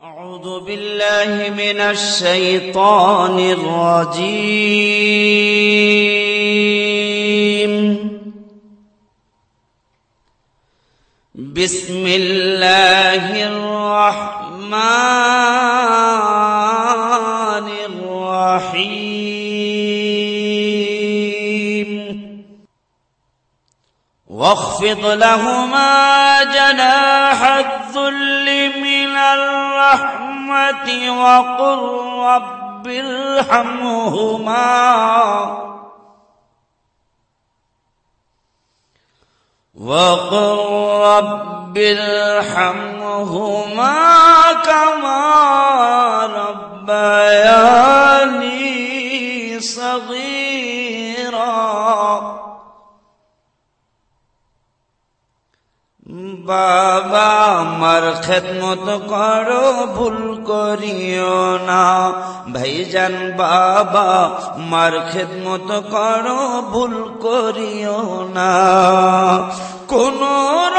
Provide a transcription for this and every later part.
أعوذ بالله من الشيطان الرجيم. بسم الله الرحمن الرحيم. واخفض لهما جناح الذل من الرحمة وقل رب ارحمهما كما ربياني صغيرا. বাবা আমার খেদমত করো ভুল করিও না। ভাইজান বাবা আমার খেদমত করো ভুল করিও না। কোন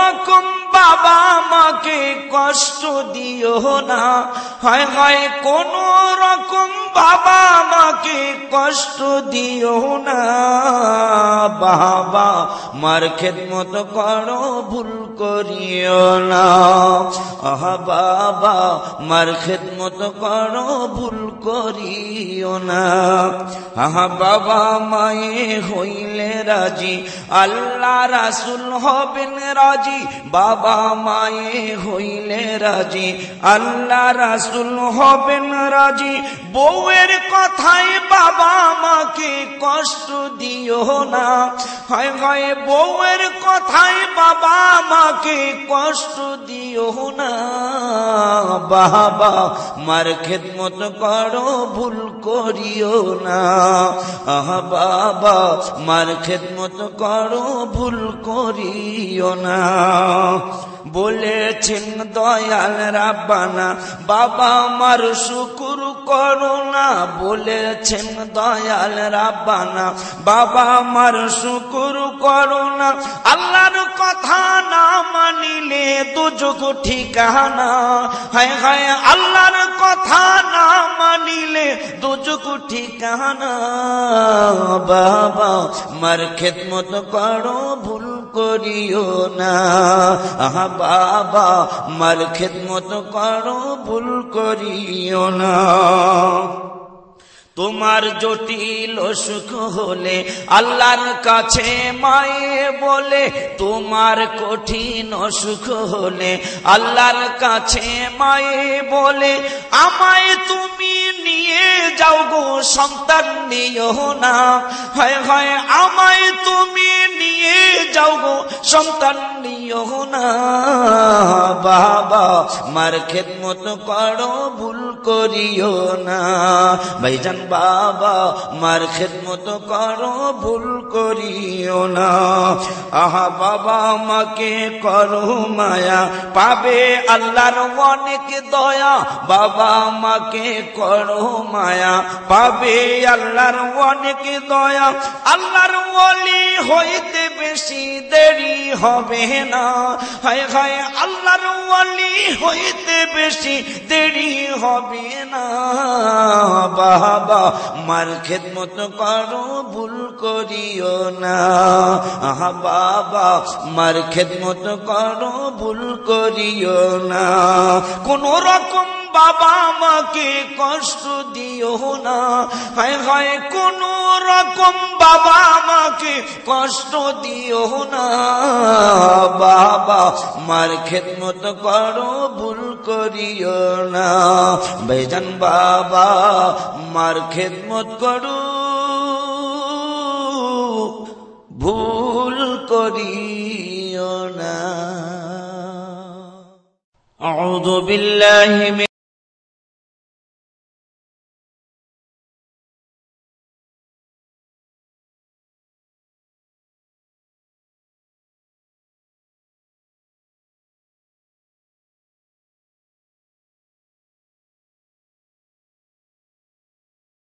রকম বাবা আমাকে কষ্ট দিও না। হায় হায় কোন রকম বাবা আমাকে কষ্ট দিও না। বাবা মার খেদমত করো ভুল করিও না। আহা বাবা মার খেদমত করো ভুল করিও না। আহা বাবা মায়ে হইলে রাজি আল্লাহ রাসূল হবেন রাজি। বাবা মায়ে হইলে রাজি আল্লাহ রাসূল হবেন রাজি। বউয়ের কথায় বাবা মাকে কষ্ট দিও না। হায় হায় বউয়ের কথায় বাবা মাকে কষ্ট দিও না। বাবা মার খেদমত করো ভুল করিও না। আহা বাবা মার খেদমত করো ভুল করিও না। বলেছেন দয়াল রাব্বানা বাবা আমার শুকর করো না। বলেছেন দয়াল রাব্বানা বাবা আমার শুকর করো না। আল্লাহর কথা না মানিলে দুজক ঠিকানা। হায় হায় আল্লাহর কথা না মানিলে দুজক ঠিকানা। বাবা মার খেদমত করো ভুল করিও না। আহা বাবা মার খেদমত করো ভুল করিও না। তোমার জটিল অসুখ হলে আল্লাহর কাছে মায়ে বলে। তোমার কঠিন অসুখ হলে আল্লাহর কাছে মায়ে বলে আমায় তুমি নিয়ে যাও গো সন্তান নিও না। হায় হায় আমায় তুমি নিয়ে যাও গো সন্তান নিও না। বাবা মার খেদমত করো ভুল করিও না। ভাইজান বাবা মার খেদমত করো ভুল করিও না। আহা বাবা আমাকে করো মায়া পাবে আল্লাহর অনেক দয়া। বাবা আমাকে করো মায়া পাবে আল্লাহর অনেক দয়া। আল্লাহর ওলি হইতে বেশি দেরি হবে না। হায় হায় আল্লাহর ওলি হইতে বেশি দেরি হবে না। বাবা মার খেদমত করো ভুল করিও না। আহা বাবা মার খেদমত করো ভুল করিও না। কোন রকম বাবা আমাকে কষ্ট দিও না। হায় হায় কোন রকম বাবা আমাকে কষ্ট দিও না। বাবা মার খেদমত করো ভুল করিও না। ভাইজান বাবা মার খেদমত করো ভুল করিও না। আউযু বিল্লাহি